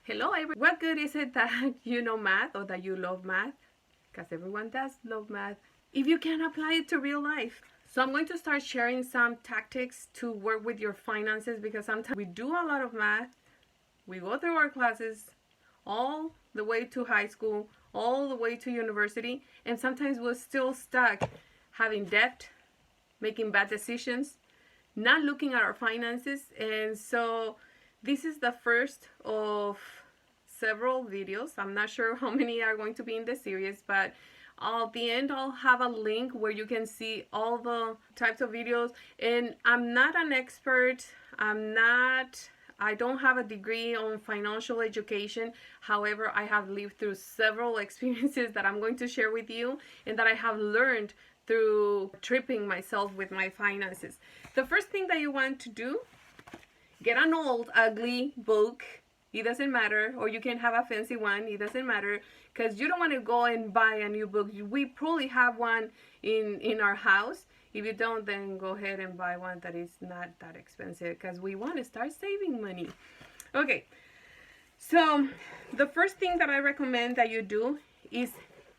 Hello, everyone. What good is it that you know math or that you love math? Because everyone does love math. If you can apply it to real life. So I'm going to start sharing some tactics to work with your finances because sometimes we do a lot of math. We go through our classes all the way to high school, all the way to university, and sometimes we're still stuck having debt, making bad decisions, not looking at our finances. And so this is the first of several videos. I'm not sure how many are going to be in the series, but at the end I'll have a link where you can see all the types of videos. And I'm not an expert. I don't have a degree on financial education. However, I have lived through several experiences that I'm going to share with you and that I have learned through tripping myself with my finances. The first thing that you want to do, get an old ugly book. It doesn't matter, or you can have a fancy one. It doesn't matter, because you don't want to go and buy a new book. We probably have one in our house. If you don't, then go ahead and buy one that is not that expensive, because we want to start saving money. Okay, so the first thing that I recommend that you do is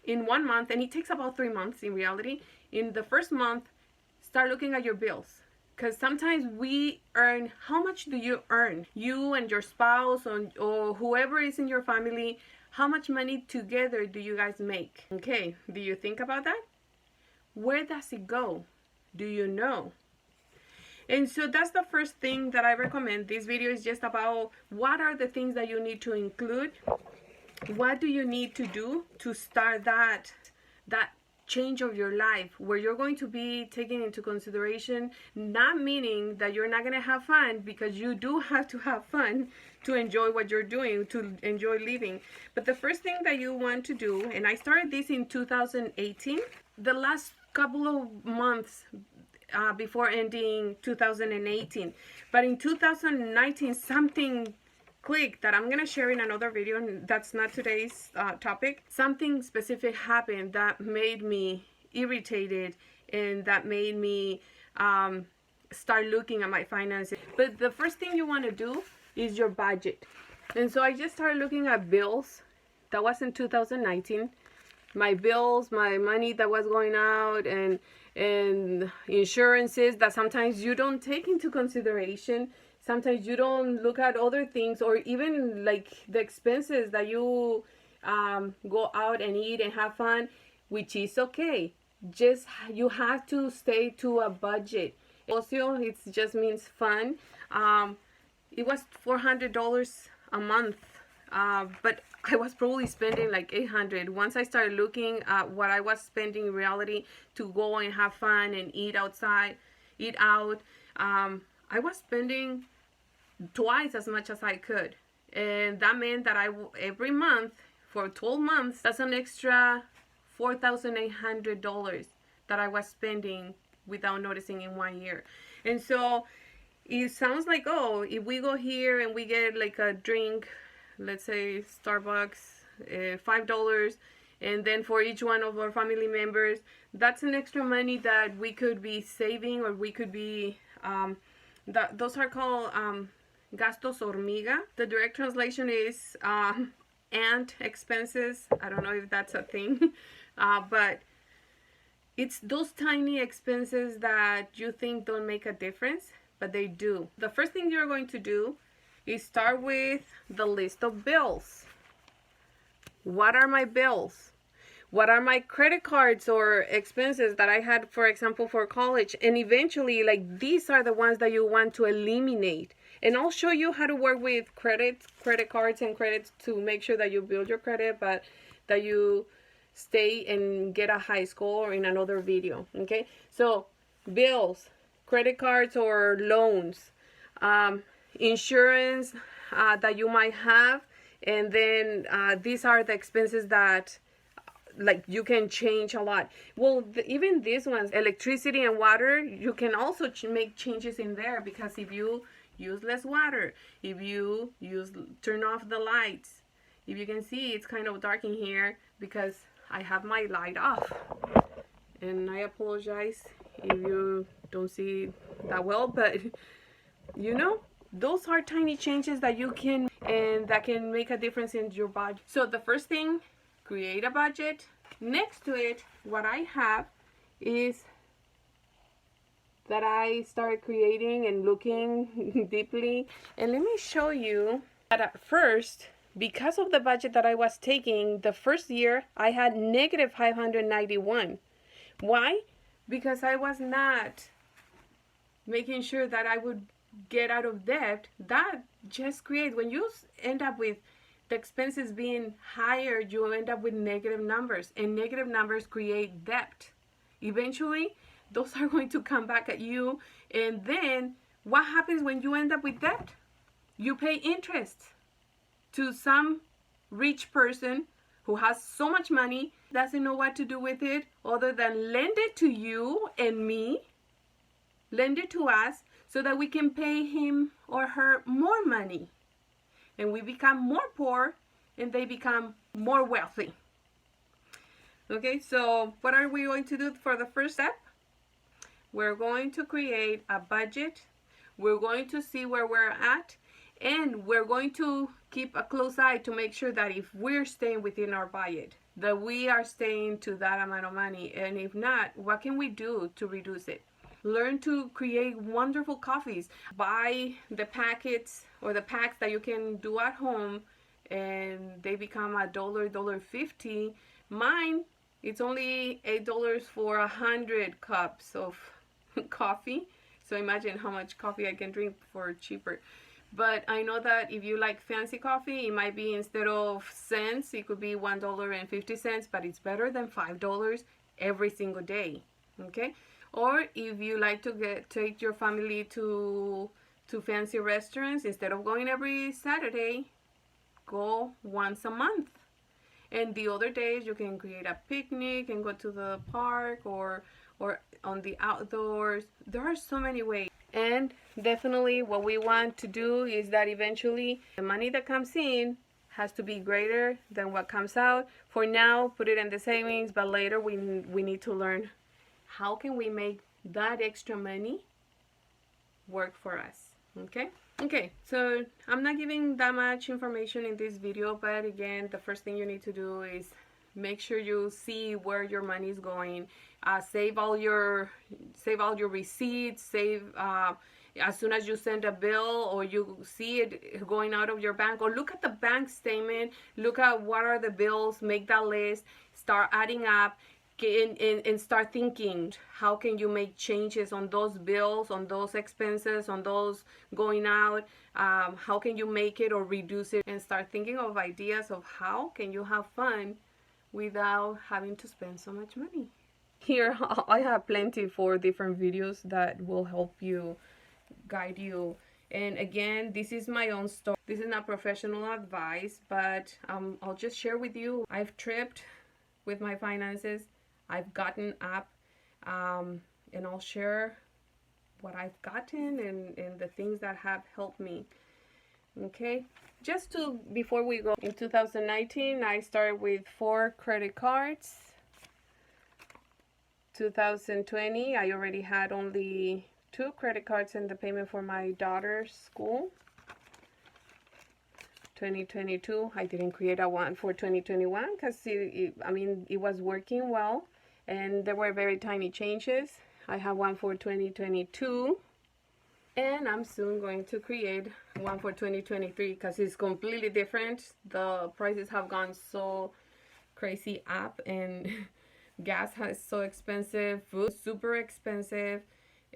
in 1 month, and it takes about 3 months in reality. In the first month, start looking at your bills. Because sometimes we earn, how much do you earn? You and your spouse or whoever is in your family, how much money together do you guys make? Okay, do you think about that? Where does it go? Do you know? And so that's the first thing that I recommend. This video is just about what are the things that you need to include. What do you need to do to start that change of your life, where you're going to be taking into consideration, not meaning that you're not going to have fun, because you do have to have fun to enjoy what you're doing, to enjoy living. But the first thing that you want to do, and I started this in 2018, the last couple of months before ending 2018, but in 2019 something click that I'm going to share in another video, and that's not today's topic. Something specific happened that made me irritated and that made me start looking at my finances. But the first thing you want to do is your budget. And so I just started looking at bills. That was in 2019. My bills, my money that was going out, and insurances that sometimes you don't take into consideration. Sometimes you don't look at other things, or even like the expenses that you go out and eat and have fun, which is okay. Just you have to stay to a budget. Also, it just means fun. It was $400 a month, but I was probably spending like $800. Once I started looking at what I was spending in reality to go and have fun and eat outside, eat out, I was spending twice as much as I could. And that meant that every month for 12 months, that's an extra $4,800 that I was spending without noticing in 1 year. And so it sounds like, oh, if we go here and we get like a drink, let's say Starbucks, $5, and then for each one of our family members, that's an extra money that we could be saving, or we could be those are called gastos hormiga. The direct translation is ant expenses. I don't know if that's a thing, but it's those tiny expenses that you think don't make a difference, but they do. The first thing you're going to do is start with the list of bills. What are my bills? What are my credit cards or expenses that I had, for example, for college? And eventually, like, these are the ones that you want to eliminate. And I'll show you how to work with credit cards and credits to make sure that you build your credit, but that you stay and get a high score in another video. Okay, so bills, credit cards or loans, insurance that you might have, and then these are the expenses that like you can change a lot. Well, even these ones, electricity and water, you can also make changes in there, because if you use less water, if you turn off the lights, if you can see, it's kind of dark in here because I have my light off, and I apologize if you don't see that well, but you know, Those are tiny changes that you can, and that can make a difference in your budget. So the first thing, create a budget. Next to it, what I have is that I started creating and looking deeply. And let me show you that at first, because of the budget that I was taking, the first year I had negative 591. Why? Because I was not making sure that I would get out of debt. That just creates, when you end up with the expenses being higher, you end up with negative numbers, and negative numbers create debt. Eventually, those are going to come back at you, and then what happens when you end up with debt? You pay interest to some rich person who has so much money, doesn't know what to do with it other than lend it to you and me, lend it to us, so that we can pay him or her more money. And we become more poor, and they become more wealthy. Okay, so what are we going to do for the first step? We're going to create a budget. We're going to see where we're at, and we're going to keep a close eye to make sure that if we're staying within our budget, that we are staying to that amount of money. And if not, what can we do to reduce it? Learn to create wonderful coffees. Buy the packets or the packs that you can do at home, and they become $1, $1.50. Mine, it's only $8 for 100 cups of coffee. So imagine how much coffee I can drink for cheaper. But I know that if you like fancy coffee, it might be, instead of cents, it could be $1.50, but it's better than $5 every single day. Okay? Or if you like to take your family to fancy restaurants, instead of going every Saturday, go once a month. And the other days you can create a picnic and go to the park or on the outdoors. There are so many ways. And definitely what we want to do is that eventually the money that comes in has to be greater than what comes out. For now, put it in the savings, but later we need to learn how can we make that extra money work for us. Okay, so I'm not giving that much information in this video, but again, the first thing you need to do is make sure you see where your money is going. Save all your receipts. Save as soon as you send a bill or you see it going out of your bank, or look at the bank statement, look at what are the bills, make that list, start adding up, and start thinking, how can you make changes on those bills, on those expenses, on those going out? How can you make it or reduce it? And start thinking of ideas of how can you have fun without having to spend so much money. Here I have plenty for different videos that will help you, guide you. And again, this is my own story. This is not professional advice, but I'll just share with you. I've tripped with my finances. I've gotten up, and I'll share what I've gotten and the things that have helped me. Okay, just to, before we go, in 2019 I started with 4 credit cards. 2020 I already had only 2 credit cards and the payment for my daughter's school. 2022 I didn't create a one for 2021 because it was working well, and there were very tiny changes. I have one for 2022, and I'm soon going to create one for 2023 because it's completely different. The prices have gone so crazy up, and gas is so expensive, food super expensive,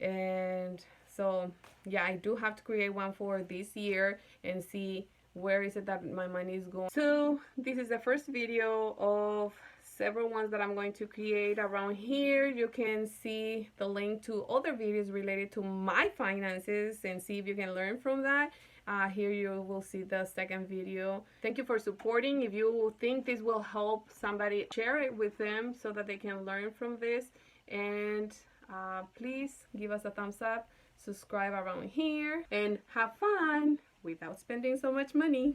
and so yeah, I do have to create one for this year and see where is it that my money is going. So this is the first video of several ones that I'm going to create. Around here you can see the link to other videos related to my finances and see if you can learn from that. Here you will see the second video. Thank you for supporting. If you think this will help somebody, share it with them so that they can learn from this. And please give us a thumbs up, subscribe around here, and have fun without spending so much money.